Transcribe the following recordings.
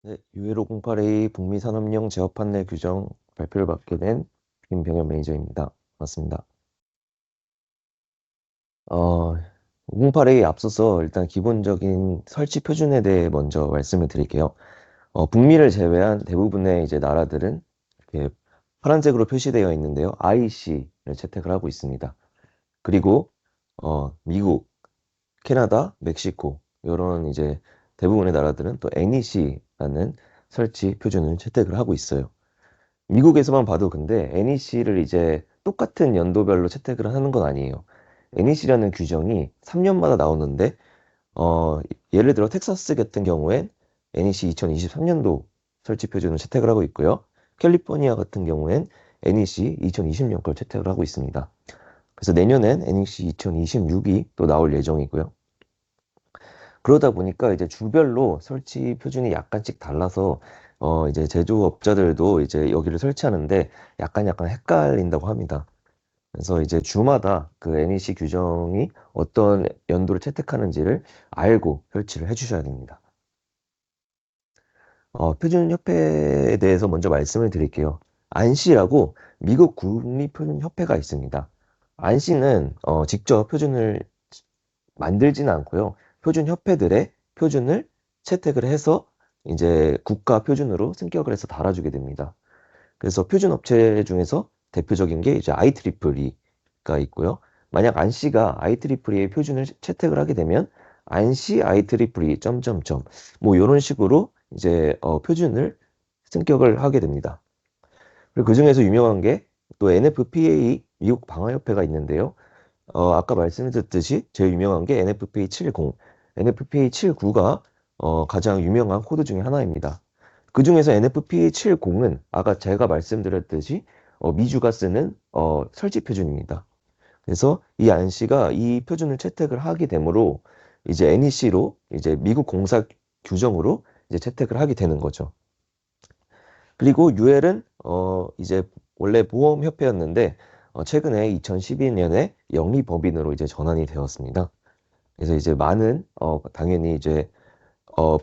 네, U1508A 북미 산업용 제어 판넬 규정 발표를 맡게 된 김병현 매니저입니다. 반갑습니다. 508A에 앞서서 일단 기본적인 설치 표준에 대해 먼저 말씀을 드릴게요. 북미를 제외한 대부분의 이제 나라들은 이렇게 파란색으로 표시되어 있는데요. IC를 채택을 하고 있습니다. 그리고 미국, 캐나다, 멕시코 이런 이제 대부분의 나라들은 또 NEC라는 설치 표준을 채택을 하고 있어요. 미국에서만 봐도 근데 NEC를 이제 똑같은 연도별로 채택을 하는 건 아니에요. NEC라는 규정이 3년마다 나오는데, 어, 예를 들어 텍사스 같은 경우엔 NEC 2023년도 설치 표준을 채택을 하고 있고요. 캘리포니아 같은 경우엔 NEC 2020년 걸 채택을 하고 있습니다. 그래서 내년엔 NEC 2026이 또 나올 예정이고요. 그러다 보니까 이제 주별로 설치 표준이 약간씩 달라서 이제 제조업자들도 이제 여기를 설치하는데 약간 헷갈린다고 합니다. 그래서 이제 주마다 그 NEC 규정이 어떤 연도를 채택하는지를 알고 설치를 해주셔야 됩니다. 표준협회에 대해서 먼저 말씀을 드릴게요. 안시라고 미국 국립표준협회가 있습니다. 안시는 직접 표준을 만들지는 않고요. 표준협회들의 표준을 채택을 해서 이제 국가 표준으로 승격을 해서 달아주게 됩니다. 그래서 표준 업체 중에서 대표적인 게 이제 IEEE가 있고요. 만약 안시가 IEEE의 표준을 채택을 하게 되면 안시 IEEE 점점점 뭐 이런 식으로 이제 표준을 승격을 하게 됩니다. 그리고 그 중에서 유명한 게 또 NFPA 미국 방화협회가 있는데요. 아까 말씀드렸듯이 제일 유명한 게 NFPA 70, NFPA 79가 가장 유명한 코드 중에 하나입니다. 그 중에서 NFPA 70은 아까 제가 말씀드렸듯이 미주가 쓰는 설치 표준입니다. 그래서 이 안씨가 이 표준을 채택을 하게 되므로 이제 NEC로 이제 미국 공사 규정으로 이제 채택을 하게 되는 거죠. 그리고 UL은 이제 원래 보험협회였는데 최근에 2012년에 영리법인으로 이제 전환이 되었습니다. 그래서 이제 많은 당연히 이제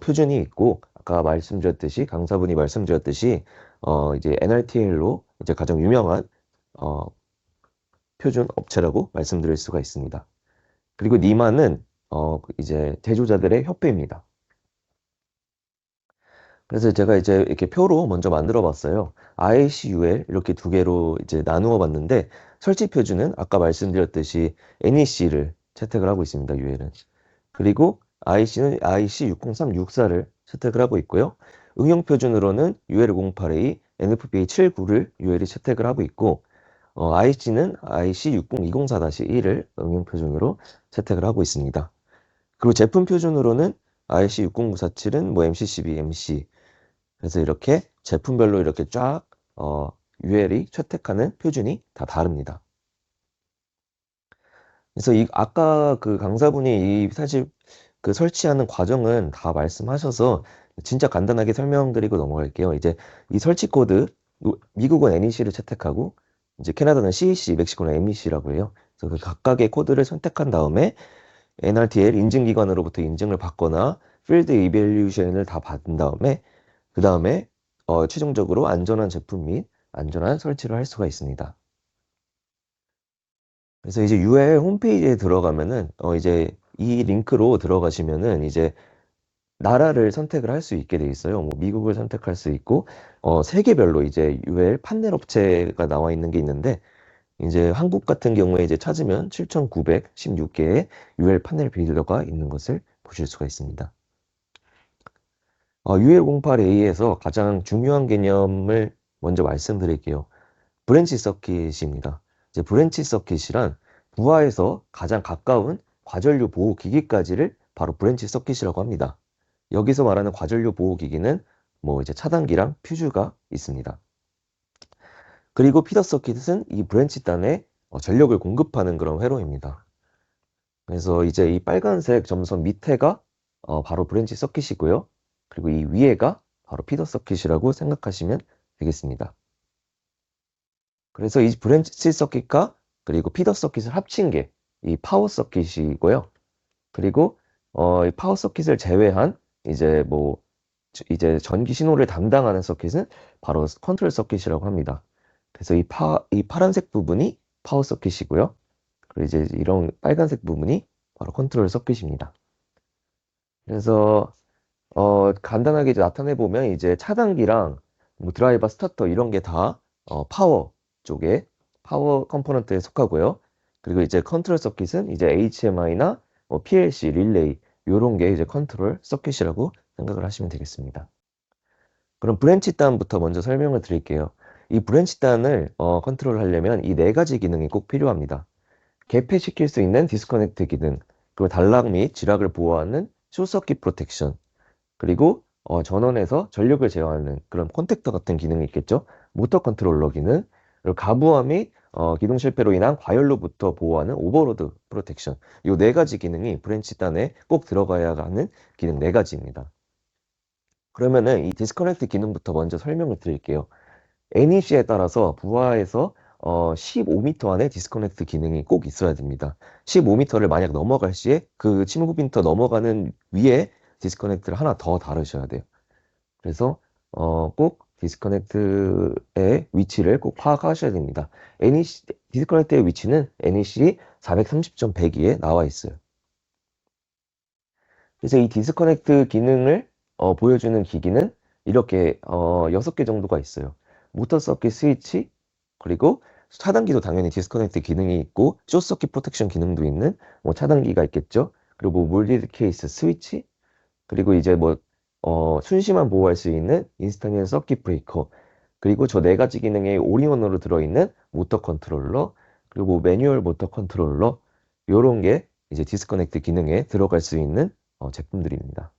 표준이 있고 아까 말씀드렸듯이 강사분이 말씀드렸듯이 이제 NRTL로 이제 가장 유명한 어, 표준 업체라고 말씀드릴 수가 있습니다. 그리고 니마는 이제 제조자들의 협회입니다. 그래서 제가 이제 이렇게 표로 먼저 만들어 봤어요. ICUL 이렇게 두 개로 이제 나누어 봤는데 설치 표준은 아까 말씀드렸듯이 NEC를 채택을 하고 있습니다. UL은. 그리고 IC는 IC60364를 채택을 하고 있고요. 응용 표준으로는 UL08A, NFPA 79를 UL이 채택을 하고 있고 IC는 IC60204-1을 응용 표준으로 채택을 하고 있습니다. 그리고 제품 표준으로는 IC60947은 뭐 MCCB, MC 그래서 이렇게 제품별로 이렇게 쫙 UL이 채택하는 표준이 다 다릅니다. 그래서 이 아까 그 강사분이 이 사실 그 설치하는 과정은 다 말씀하셔서 진짜 간단하게 설명드리고 넘어갈게요. 이제 이 설치 코드 미국은 NEC를 채택하고 이제 캐나다는 CEC, 멕시코는 MEC라고 해요. 그래서 그 각각의 코드를 선택한 다음에 NRTL 인증기관으로부터 인증을 받거나 필드 이벨리우션을 다 받은 다음에 그 다음에 최종적으로 안전한 제품 및 안전한 설치를 할 수가 있습니다. 그래서 이제 UL 홈페이지에 들어가면은 이제 이 링크로 들어가시면은 이제 나라를 선택을 할 수 있게 돼 있어요. 뭐 미국을 선택할 수 있고 세계별로 이제 UL 판넬 업체가 나와 있는 게 있는데 이제 한국 같은 경우에 이제 찾으면 7,916개의 UL 판넬 빌더가 있는 것을 보실 수가 있습니다. UL08A에서 가장 중요한 개념을 먼저 말씀드릴게요. 브랜치 서킷입니다. 이제 브랜치 서킷이란 부하에서 가장 가까운 과전류 보호 기기까지를 바로 브랜치 서킷이라고 합니다. 여기서 말하는 과전류 보호 기기는 뭐 이제 차단기랑 퓨즈가 있습니다. 그리고 피더 서킷은 이 브랜치 단에 전력을 공급하는 그런 회로입니다. 그래서 이제 이 빨간색 점선 밑에가 바로 브랜치 서킷이고요. 그리고 이 위에가 바로 피더 서킷이라고 생각하시면 되겠습니다. 그래서 이 브랜치 서킷과 그리고 피더 서킷을 합친 게 이 파워 서킷이고요. 그리고 이 파워 서킷을 제외한 이제 뭐 이제 전기 신호를 담당하는 서킷은 바로 컨트롤 서킷이라고 합니다. 그래서 이 파란색 부분이 파워 서킷이고요. 그리고 이제 이런 빨간색 부분이 바로 컨트롤 서킷입니다. 그래서 간단하게 이제 나타내 보면 이제 차단기랑 뭐 드라이버, 스타터 이런 게 다 파워 쪽에 파워 컴포넌트에 속하고요. 그리고 이제 컨트롤 서킷은 이제 HMI나 뭐 PLC, 릴레이 요런 게 이제 컨트롤 서킷이라고 생각을 하시면 되겠습니다. 그럼 브랜치 단부터 먼저 설명을 드릴게요. 이 브랜치 단을 컨트롤 하려면 이 네 가지 기능이 꼭 필요합니다. 개폐시킬 수 있는 디스커넥트 기능, 그리고 단락 및 지락을 보호하는 숏서킷 프로텍션, 그리고 전원에서 전력을 제어하는 그런 콘택터 같은 기능이 있겠죠. 모터 컨트롤러 기능, 그리고 가부하 및 기동 실패로 인한 과열로부터 보호하는 오버로드 프로텍션. 이 네 가지 기능이 브랜치 단에 꼭 들어가야 하는 기능 네 가지입니다. 그러면은 이 디스커넥트 기능부터 먼저 설명을 드릴게요. NEC에 따라서 부하에서 15m 안에 디스커넥트 기능이 꼭 있어야 됩니다. 15m를 만약 넘어갈 시에 그 15m 넘어가는 위에 디스커넥트를 하나 더 다루셔야 돼요. 그래서 꼭 디스커넥트의 위치를 꼭 파악하셔야 됩니다. NEC 디스커넥트의 위치는 NEC 430.102에 나와 있어요. 그래서 이 디스커넥트 기능을 보여주는 기기는 이렇게 6개 정도가 있어요. 모터 서킷 스위치, 그리고 차단기도 당연히 디스커넥트 기능이 있고 숏 서킷 프로텍션 기능도 있는 뭐 차단기가 있겠죠. 그리고 뭐 몰디드 케이스 스위치, 그리고 이제 뭐 순시만 보호할 수 있는 인스턴트 서킷 브레이커, 그리고 저 네 가지 기능의 올인원으로 들어있는 모터 컨트롤러, 그리고 뭐 매뉴얼 모터 컨트롤러, 요런 게 이제 디스커넥트 기능에 들어갈 수 있는 제품들입니다.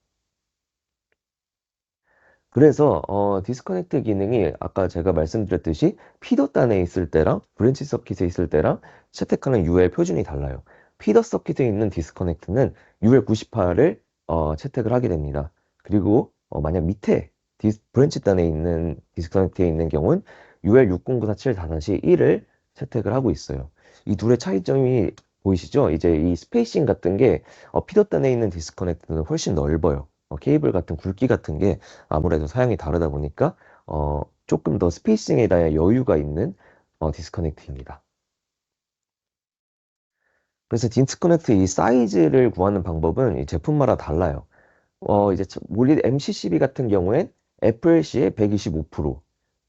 그래서 디스커넥트 기능이 아까 제가 말씀드렸듯이 피더 단에 있을 때랑 브랜치 서킷에 있을 때랑 채택하는 UL 표준이 달라요. 피더 서킷에 있는 디스커넥트는 UL98을 채택을 하게 됩니다. 그리고 만약 밑에 브랜치 단에 있는 디스커넥트에 있는 경우는 UL60947-1을 채택을 하고 있어요. 이 둘의 차이점이 보이시죠? 이제 이 스페이싱 같은 게 피더 단에 있는 디스커넥트는 훨씬 넓어요. 케이블 같은 굵기 같은 게 아무래도 사양이 다르다 보니까 조금 더 스페이싱에 대한 여유가 있는 디스커넥트입니다. 그래서 디스커넥트 이 사이즈를 구하는 방법은 이 제품마다 달라요. 이제 몰리드 MCCB 같은 경우엔 FLC의 125%,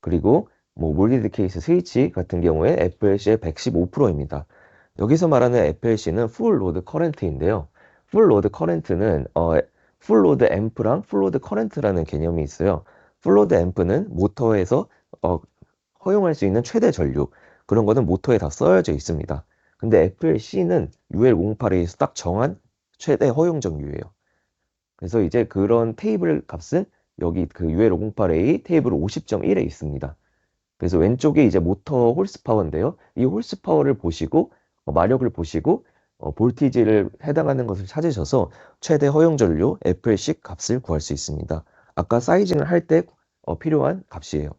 그리고 뭐 몰리드 케이스 스위치 같은 경우에 FLC의 115%입니다. 여기서 말하는 FLC는 풀 로드 커런트인데요. 풀 로드 커런트는 풀 로드 앰프랑 풀 로드 커런트라는 개념이 있어요. 풀 로드 앰프는 모터에서 어, 허용할 수 있는 최대 전류, 그런 거는 모터에 다 써여져 있습니다. 근데 FLC는 UL508에서 딱 정한 최대 허용 전류예요. 그래서 이제 그런 테이블 값은 여기 그 UL508A 테이블 50.1에 있습니다. 그래서 왼쪽에 이제 모터 홀스파워인데요. 이 홀스파워를 보시고 마력을 보시고 볼티지를 해당하는 것을 찾으셔서 최대 허용 전류 FLC 값을 구할 수 있습니다. 아까 사이징을 할 때 필요한 값이에요.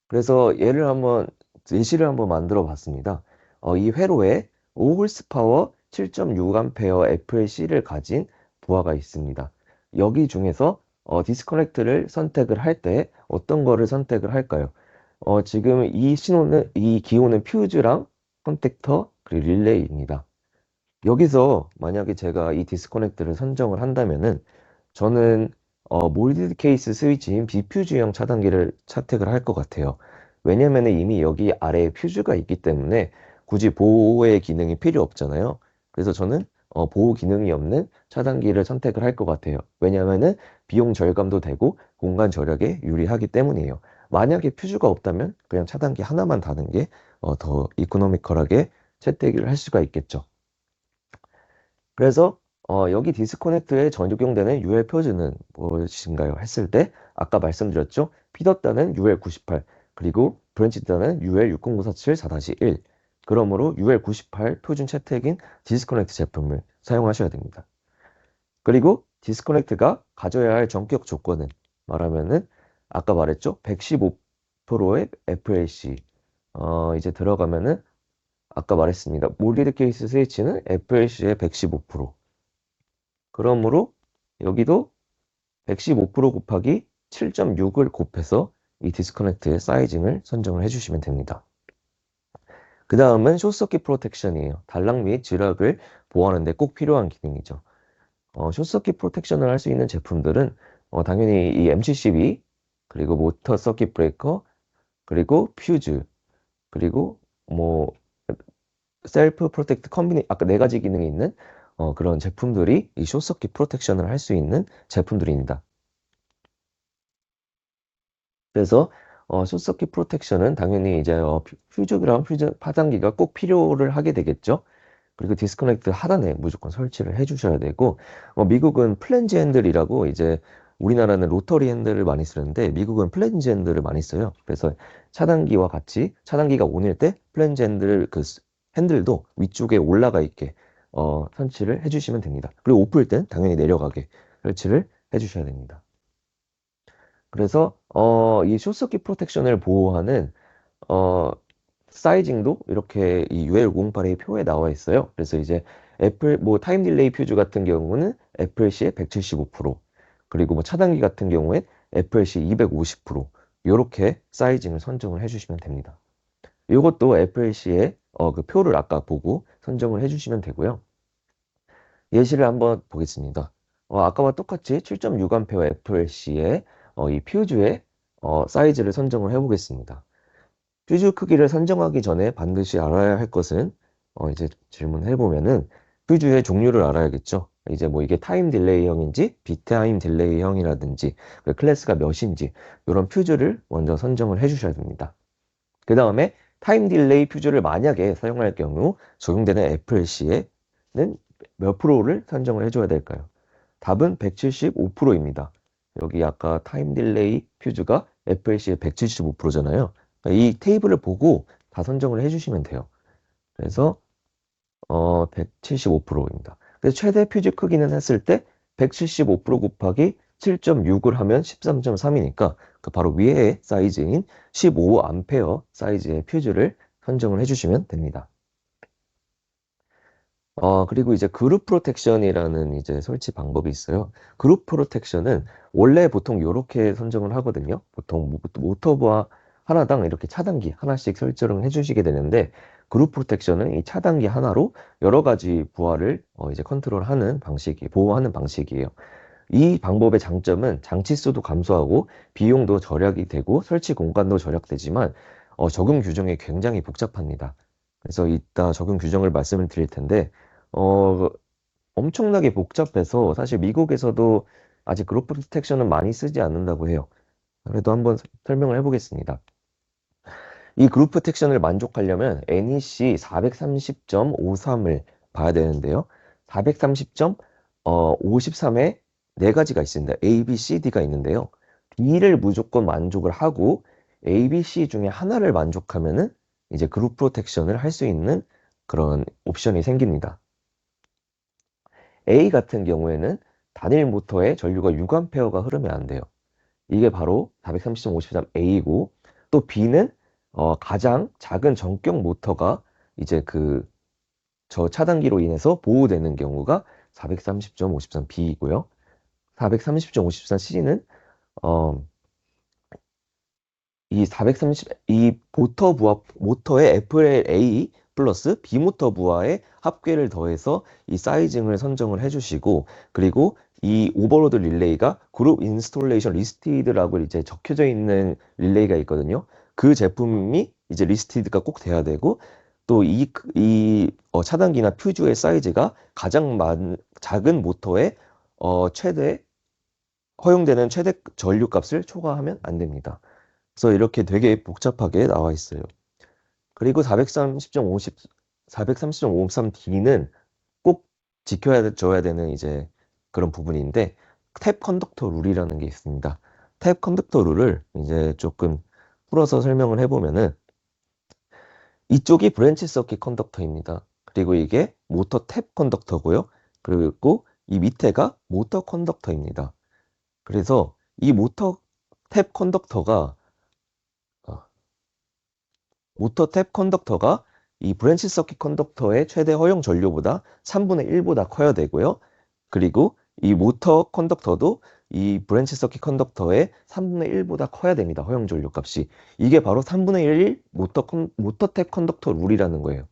그래서 예시를 한번 만들어 봤습니다. 이 회로에 5홀스파워 7.6A FLC를 가진 부하가 있습니다. 여기 중에서 디스커넥트를 선택을 할 때 어떤 거를 선택을 할까요? 지금 이 기호는 퓨즈랑 컨택터 그리고 릴레이입니다. 여기서 만약에 제가 이 디스커넥트를 선정을 한다면은 저는 몰디드 케이스 스위치인 비퓨즈형 차단기를 채택을 할 것 같아요. 왜냐면 이미 여기 아래에 퓨즈가 있기 때문에 굳이 보호의 기능이 필요 없잖아요. 그래서 저는 보호 기능이 없는 차단기를 선택을 할 것 같아요. 왜냐면은 비용 절감도 되고 공간 절약에 유리하기 때문이에요. 만약에 퓨즈가 없다면 그냥 차단기 하나만 다는 게 더 이코노미컬하게 채택을 할 수가 있겠죠. 그래서 여기 디스커넥트에 적용되는 UL 표준은 무엇인가요? 했을 때 아까 말씀드렸죠. 피더단은 UL98, 그리고 브랜치단은 UL60947-4-1. 그러므로 UL98 표준 채택인 디스커넥트 제품을 사용하셔야 됩니다. 그리고 디스커넥트가 가져야 할 전격 조건은 말하면은 아까 말했죠. 115%의 FLC. 이제 들어가면은 아까 말했습니다. 몰디드 케이스 스위치는 FLC의 115%. 그러므로 여기도 115% 곱하기 7.6을 곱해서 이 디스커넥트의 사이징을 선정을 해주시면 됩니다. 그 다음은 숏서킷 프로텍션이에요. 단락 및 지락을 보호하는 데 꼭 필요한 기능이죠. 숏서킷 프로텍션을 할 수 있는 제품들은 당연히 이 MCCB, 그리고 모터 서킷 브레이커, 그리고 퓨즈, 그리고 뭐 셀프 프로텍트 컴비니 아까 네 가지 기능이 있는 그런 제품들이 이 숏서킷 프로텍션을 할 수 있는 제품들입니다. 그래서 숏서킷 프로텍션은 당연히 이제 퓨즈랑 퓨즈 파장기가 꼭 필요를 하게 되겠죠. 그리고 디스커넥트 하단에 무조건 설치를 해주셔야 되고, 미국은 플랜지 핸들이라고 이제 우리나라는 로터리 핸들을 많이 쓰는데 미국은 플랜지 핸들을 많이 써요. 그래서 차단기와 같이 차단기가 온일 때 플랜지 핸들 핸들도 위쪽에 올라가 있게 설치를 해주시면 됩니다. 그리고 오프일 땐 당연히 내려가게 설치를 해주셔야 됩니다. 그래서 이 숏서킷 프로텍션을 보호하는 어, 사이징도 이렇게 이 UL508의 표에 나와 있어요. 그래서 이제 애플 뭐 타임 딜레이 퓨즈 같은 경우는 FLC의 175%, 그리고 뭐 차단기 같은 경우엔 FLC 250% 이렇게 사이징을 선정을 해주시면 됩니다. 이것도 FLC의 그 표를 아까 보고 선정을 해주시면 되고요. 예시를 한번 보겠습니다. 아까와 똑같이 7.6A FLC의 이 퓨즈의 사이즈를 선정을 해보겠습니다. 퓨즈 크기를 선정하기 전에 반드시 알아야 할 것은 이제 질문을 해보면은 퓨즈의 종류를 알아야겠죠. 이제 뭐 이게 타임 딜레이형인지 비타임 딜레이형이라든지 클래스가 몇인지 이런 퓨즈를 먼저 선정을 해주셔야 됩니다. 그 다음에 타임 딜레이 퓨즈를 만약에 사용할 경우 적용되는 FLC에는 몇 프로를 선정을 해줘야 될까요? 답은 175%입니다. 여기 아까 타임 딜레이 퓨즈가 FLC의 175%잖아요. 이 테이블을 보고 다 선정을 해주시면 돼요. 그래서 175%입니다. 그래서 최대 퓨즈 크기는 했을 때 175% 곱하기 7.6을 하면 13.3이니까 그 바로 위에 사이즈인 15A 사이즈의 퓨즈를 선정을 해주시면 됩니다. 그리고 이제 그룹 프로텍션이라는 이제 설치 방법이 있어요. 그룹 프로텍션은 원래 보통 이렇게 선정을 하거든요. 보통 모터부와 하나당 이렇게 차단기 하나씩 설정을 해주시게 되는데, 그룹 프로텍션은 이 차단기 하나로 여러 가지 부하를 이제 컨트롤하는 보호하는 방식이에요. 이 방법의 장점은 장치 수도 감소하고 비용도 절약이 되고 설치 공간도 절약되지만 적용 규정이 굉장히 복잡합니다. 그래서 이따 적용 규정을 말씀을 드릴 텐데 어, 엄청나게 복잡해서 사실 미국에서도 아직 그룹 프로텍션은 많이 쓰지 않는다고 해요. 그래도 한번 설명을 해보겠습니다. 이 그룹 프로텍션을 만족하려면 NEC 430.53을 봐야 되는데요. 430.53에 네 가지가 있습니다. A, B, C, D가 있는데요. D를 무조건 만족을 하고 A, B, C 중에 하나를 만족하면은 이제 그룹 프로텍션을 할 수 있는 그런 옵션이 생깁니다. A 같은 경우에는 단일 모터에 전류가 6A가 흐르면 안 돼요. 이게 바로 430.53A이고, 또 B는 가장 작은 전격 모터가 이제 저 차단기로 인해서 보호되는 경우가 430.53B이고요. 430.54C는 이 모터의 FLA 플러스 B모터 부하의 합계를 더해서 이 사이징을 선정을 해주시고, 그리고 이 오버로드 릴레이가 그룹 인스톨레이션 리스티드라고 이제 적혀져 있는 릴레이가 있거든요. 그 제품이 이제 리스티드가 꼭 돼야 되고, 또 차단기나 퓨즈의 사이즈가 가장 작은 모터의 허용되는 최대 전류값을 초과하면 안 됩니다. 그래서 이렇게 되게 복잡하게 나와 있어요. 그리고 430.53D는 꼭 지켜줘야 되는 이제 그런 부분인데, 탭 컨덕터 룰이라는 게 있습니다. 탭 컨덕터 룰을 이제 조금 풀어서 설명을 해보면은, 이쪽이 브랜치 서킷 컨덕터입니다. 그리고 이게 모터 탭 컨덕터고요. 그리고 이 밑에가 모터 컨덕터입니다. 그래서 이 어, 모터 탭 컨덕터가 이 브랜치 서킷 컨덕터의 최대 허용 전류보다 3분의 1보다 커야 되고요. 그리고 이 모터 컨덕터도 이 브랜치 서킷 컨덕터의 3분의 1보다 커야 됩니다. 허용 전류 값이. 이게 바로 3분의 1 모터 탭 컨덕터 룰이라는 거예요.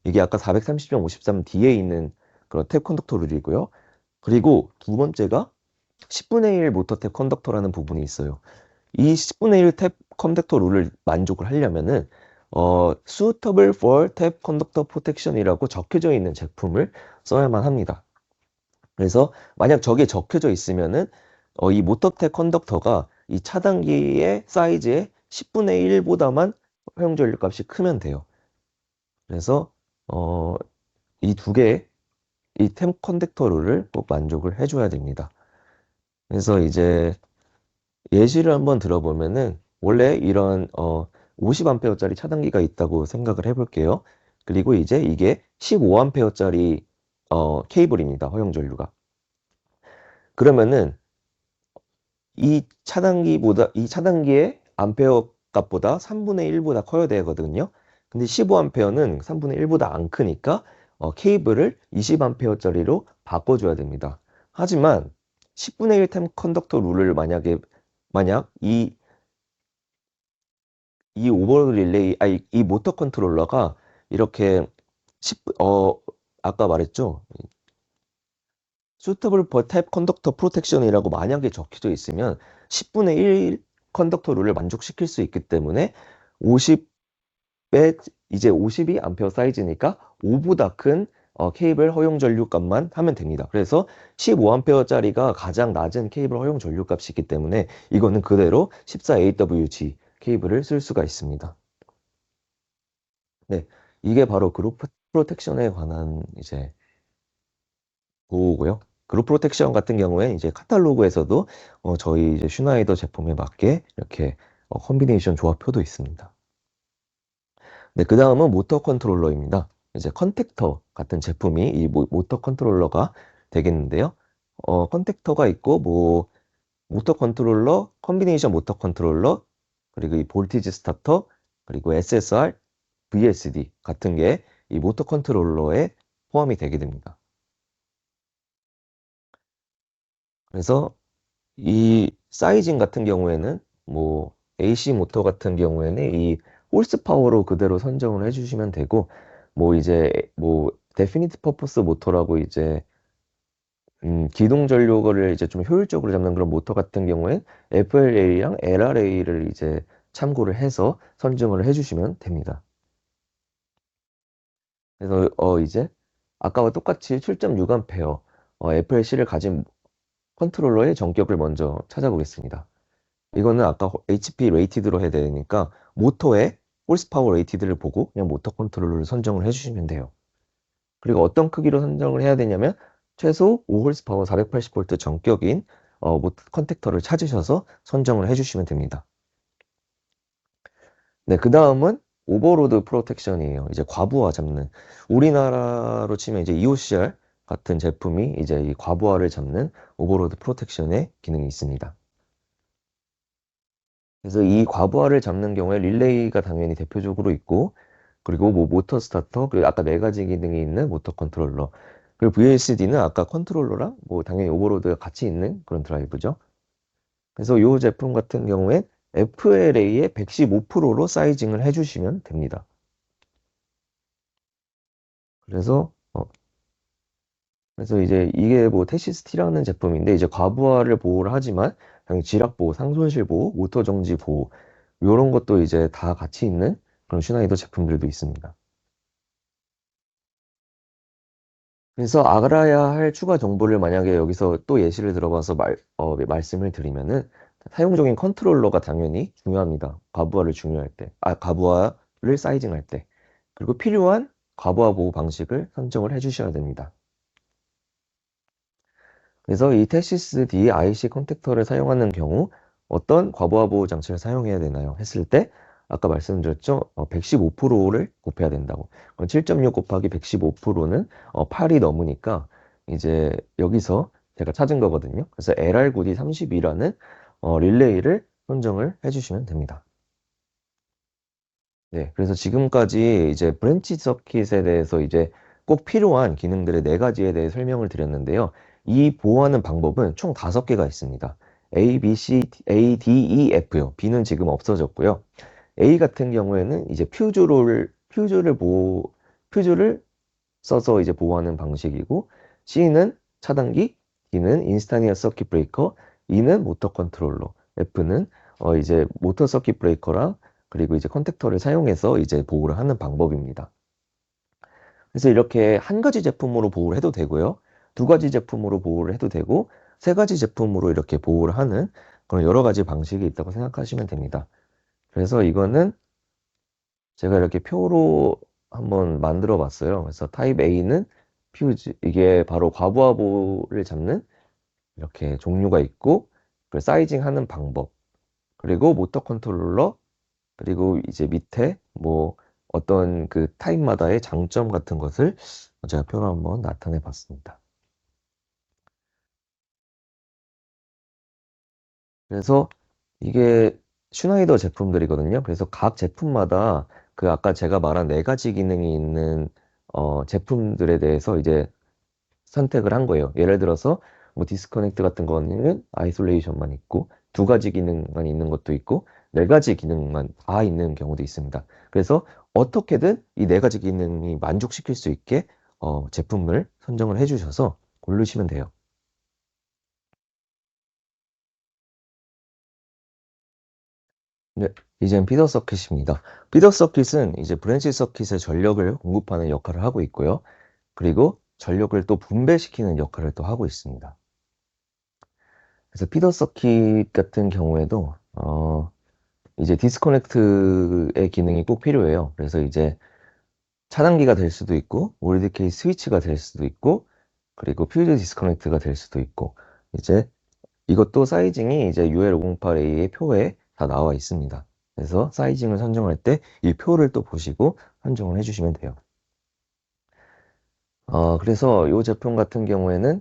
이게 아까 430.53D에 있는 그런 탭 컨덕터 룰이고요. 그리고 두 번째가 10분의 1 모터 탭 컨덕터라는 부분이 있어요. 이 10분의 1 탭 컨덕터 룰을 만족을 하려면은 suitable for tap conductor protection이라고 적혀져 있는 제품을 써야만 합니다. 그래서 만약 저게 적혀져 있으면은 이 모터 탭 컨덕터가 이 차단기의 사이즈의 10분의 1보다만 허용 전류 값이 크면 돼요. 그래서 이 두 개의 이 탭 컨덕터 룰을 꼭 만족을 해줘야 됩니다. 그래서 이제 예시를 한번 들어보면은 원래 이런 50A짜리 차단기가 있다고 생각을 해볼게요. 그리고 이제 이게 15A짜리 케이블입니다. 허용 전류가. 그러면은 이 차단기의 암페어 값보다 3분의 1보다 커야 되거든요. 근데 15A는 3분의 1보다 안 크니까 케이블을 20A짜리로 바꿔줘야 됩니다. 하지만 10분의 1 템 컨덕터 룰을 만약 이 오버로드 릴레이, 이 모터 컨트롤러가 이렇게 아까 말했죠. suitable for type conductor protection이라고 만약에 적혀져 있으면 10분의 1 컨덕터 룰을 만족시킬 수 있기 때문에 50에 이제 52 암페어 사이즈니까 5보다 큰 케이블 허용 전류 값만 하면 됩니다. 그래서 15A짜리가 가장 낮은 케이블 허용 전류 값이기 때문에 이거는 그대로 14AWG 케이블을 쓸 수가 있습니다. 네, 이게 바로 그룹 프로텍션에 관한 이제 보호고요. 그룹 프로텍션 같은 경우에 이제 카탈로그에서도 저희 이제 슈나이더 제품에 맞게 이렇게 컨비네이션 조합표도 있습니다. 네, 그 다음은 모터 컨트롤러입니다. 이제 컨택터 같은 제품이 이 모터 컨트롤러가 되겠는데요. 컨택터가 있고 뭐 모터 컨트롤러, 컨비네이션 모터 컨트롤러, 그리고 이 볼티지 스타터, 그리고 SSR, VSD 같은 게 이 모터 컨트롤러에 포함이 되게 됩니다. 그래서 이 사이징 같은 경우에는 뭐 AC 모터 같은 경우에는 이 홀스 파워로 그대로 선정을 해주시면 되고 뭐 이제 뭐 데피니트 퍼포스 모터라고 이제 기동 전력을 이제 좀 효율적으로 잡는 그런 모터 같은 경우엔 FLA랑 LRA를 이제 참고를 해서 선정을 해주시면 됩니다. 그래서 이제 아까와 똑같이 7.6A FLC를 가진 컨트롤러의 전격을 먼저 찾아보겠습니다. 이거는 아까 HP 레이티드로 해야 되니까 모터의 홀스파워 레이티드를 보고 그냥 모터 컨트롤러를 선정을 해주시면 돼요. 그리고 어떤 크기로 선정을 해야 되냐면 최소 5홀스파워 480V 전격인 컨택터를 찾으셔서 선정을 해주시면 됩니다. 네, 그 다음은 오버로드 프로텍션이에요. 이제 과부하 잡는. 우리나라로 치면 이제 EOCR 같은 제품이 이제 이 과부하를 잡는 오버로드 프로텍션의 기능이 있습니다. 그래서 이 과부하를 잡는 경우에 릴레이가 당연히 대표적으로 있고, 그리고 뭐 모터 스타터, 그리고 아까 네 가지 기능이 있는 모터 컨트롤러, 그리고 VLCD는 아까 컨트롤러랑 뭐 당연히 오버로드가 같이 있는 그런 드라이브죠. 그래서 이 제품 같은 경우에 FLA의 115%로 사이징을 해주시면 됩니다. 그래서 이제 이게 뭐 테시스티라는 제품인데 이제 과부하를 보호를 하지만 당연히 지락 보호, 상손실 보호, 모터 정지 보호 이런 것도 이제 다 같이 있는 그런 슈나이더 제품들도 있습니다. 그래서 알아야 할 추가 정보를 만약에 여기서 또 예시를 들어봐서 말씀을 드리면은 사용적인 컨트롤러가 당연히 중요합니다. 과부하를 사이징할 때. 그리고 필요한 과부하 보호 방식을 선정을 해주셔야 됩니다. 그래서 이 테시스 D IC 컨택터를 사용하는 경우 어떤 과부하 보호 장치를 사용해야 되나요? 했을 때 아까 말씀드렸죠? 115%를 곱해야 된다고. 7.6 곱하기 115%는 8이 넘으니까 이제 여기서 제가 찾은 거거든요. 그래서 LR9D 32라는 릴레이를 선정을 해주시면 됩니다. 네, 그래서 지금까지 이제 브랜치 서킷에 대해서 이제 꼭 필요한 기능들의 네 가지에 대해 설명을 드렸는데요. 이 보호하는 방법은 총 5개가 있습니다. A, B, C, A, D, E, F요. B는 지금 없어졌고요. A 같은 경우에는 이제 퓨즈를 써서 이제 보호하는 방식이고, C는 차단기, D는 인스타니어스 서킷 브레이커, E는 모터 컨트롤러, F는 이제 모터 서킷 브레이커랑 그리고 이제 컨택터를 사용해서 이제 보호를 하는 방법입니다. 그래서 이렇게 한 가지 제품으로 보호를 해도 되고요. 두 가지 제품으로 보호를 해도 되고, 세 가지 제품으로 이렇게 보호를 하는 그런 여러 가지 방식이 있다고 생각하시면 됩니다. 그래서 이거는 제가 이렇게 표로 한번 만들어 봤어요. 그래서 타입 A는 퓨즈, 이게 바로 과부하보를 잡는 이렇게 종류가 있고, 그 사이징 하는 방법, 그리고 모터 컨트롤러, 그리고 이제 밑에 뭐 어떤 그 타입마다의 장점 같은 것을 제가 표로 한번 나타내 봤습니다. 그래서 이게 슈나이더 제품들이거든요. 그래서 각 제품마다 그 아까 제가 말한 네 가지 기능이 있는 제품들에 대해서 이제 선택을 한 거예요. 예를 들어서 뭐 디스커넥트 같은 거는 아이솔레이션만 있고 두 가지 기능만 있는 것도 있고 네 가지 기능만 다 있는 경우도 있습니다. 그래서 어떻게든 이 네 가지 기능이 만족시킬 수 있게 제품을 선정을 해주셔서 고르시면 돼요. 네, 이젠 피더 서킷입니다. 피더 서킷은 이제 브랜치 서킷에 전력을 공급하는 역할을 하고 있고요. 그리고 전력을 또 분배시키는 역할을 또 하고 있습니다. 그래서 피더 서킷 같은 경우에도 이제 디스커넥트의 기능이 꼭 필요해요. 그래서 이제 차단기가 될 수도 있고 올드케이 스위치가 될 수도 있고 그리고 퓨즈 디스커넥트가 될 수도 있고 이제 이것도 사이징이 이제 UL508A의 표에 다 나와 있습니다. 그래서 사이징을 선정할 때 이 표를 또 보시고 선정을 해주시면 돼요. 그래서 이 제품 같은 경우에는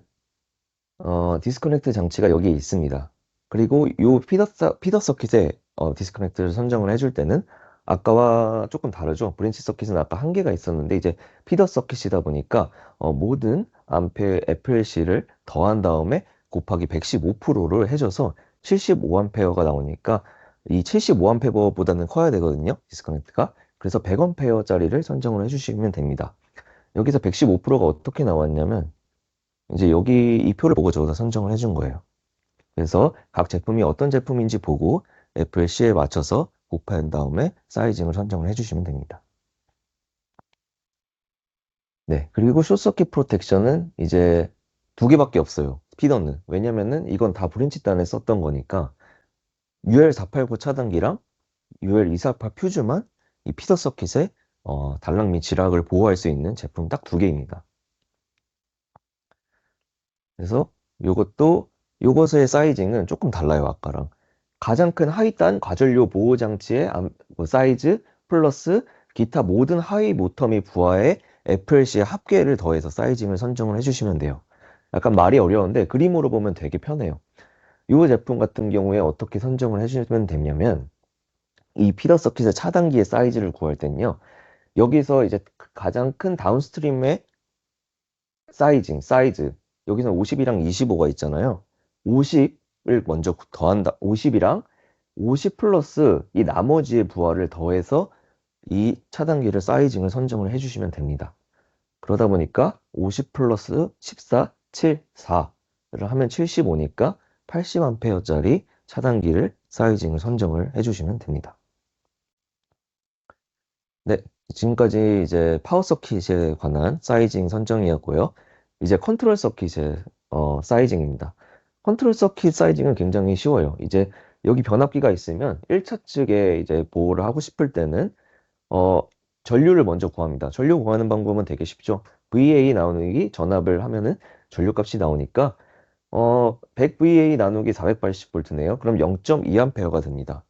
디스커넥트 장치가 여기에 있습니다. 그리고 이 피더 서킷에 디스커넥트를 선정을 해줄 때는 아까와 조금 다르죠. 브랜치 서킷은 아까 한 개가 있었는데 이제 피더 서킷이다 보니까 모든 암페 FLC를 더한 다음에 곱하기 115%를 해줘서 75A가 나오니까 이 75A보다는 커야 되거든요. 디스커넥트가. 그래서 100A짜리를 선정을 해주시면 됩니다. 여기서 115%가 어떻게 나왔냐면 이제 여기 이 표를 보고 저기서 선정을 해준 거예요. 그래서 각 제품이 어떤 제품인지 보고 FLC에 맞춰서 곱한 다음에 사이징을 선정을 해주시면 됩니다. 네, 그리고 숏서킷 프로텍션은 이제 두 개밖에 없어요. 피더는. 왜냐면은 이건 다 브랜치단에 썼던 거니까 UL489 차단기랑 UL248 퓨즈만 이 피더 서킷에 단락 및 지락을 보호할 수 있는 제품 딱 두 개입니다. 그래서 요것의 사이징은 조금 달라요, 아까랑. 가장 큰 하위단 과전료 보호 장치의 뭐 사이즈 플러스 기타 모든 하위 모터 및 부하의 FLC의 합계를 더해서 사이징을 선정을 해주시면 돼요. 약간 말이 어려운데 그림으로 보면 되게 편해요. 이 제품 같은 경우에 어떻게 선정을 해주시면 되냐면 이 피더 서킷의 차단기의 사이즈를 구할 때는요. 여기서 이제 가장 큰 다운스트림의 사이즈. 여기서 50이랑 25가 있잖아요. 50을 먼저 더한다. 50이랑 50 플러스 이 나머지의 부하를 더해서 이 차단기를 사이징을 선정을 해주시면 됩니다. 그러다 보니까 50 플러스 14, 7, 4를 하면 75니까 80A짜리 차단기를 사이징을 선정을 해주시면 됩니다. 네, 지금까지 이제 파워 서킷에 관한 사이징 선정이었고요. 이제 컨트롤 서킷의 사이징입니다. 컨트롤 서킷 사이징은 굉장히 쉬워요. 이제 여기 변압기가 있으면 1차 측에 이제 보호를 하고 싶을 때는 어, 전류를 먼저 구합니다. 전류 구하는 방법은 되게 쉽죠. VA 나누기 전압을 하면은 전류값이 나오니까 100 VA 나누기 480V네요. 그럼 0.2A가 됩니다.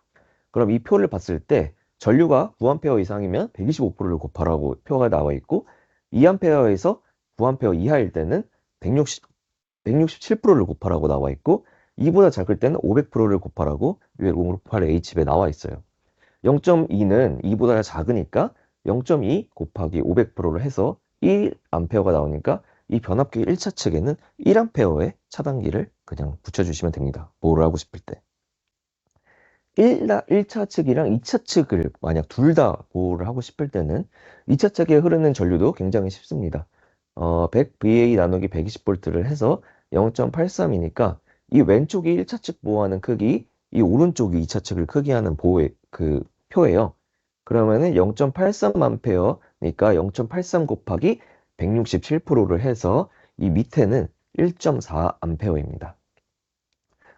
그럼 이 표를 봤을 때 전류가 9A 이상이면 125%를 곱하라고 표가 나와 있고 2A에서 9A 이하일 때는 167%를 곱하라고 나와 있고 이보다 작을 때는 500%를 곱하라고 위에 558H에 나와 있어요. 0.2는 2보다 작으니까 0.2 곱하기 500%를 해서 1A가 나오니까 이 변압기 1차 측에는 1A의 차단기를 그냥 붙여주시면 됩니다. 보호를 하고 싶을 때. 1차 측이랑 2차 측을 만약 둘 다 보호를 하고 싶을 때는 2차 측에 흐르는 전류도 굉장히 쉽습니다. 100VA 나누기 120V를 해서 0.83이니까 이 왼쪽이 1차 측 보호하는 크기, 이 오른쪽이 2차 측을 크게 하는 보호의 그 표예요. 그러면은 0.83A니까 0.83 곱하기 167%를 해서 이 밑에는 1.4A입니다.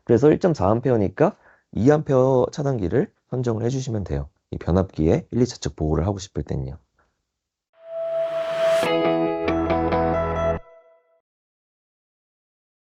그래서 1.4A니까 2A 차단기를 선정을 해주시면 돼요. 이 변압기에 1, 2차측 보호를 하고 싶을 땐요.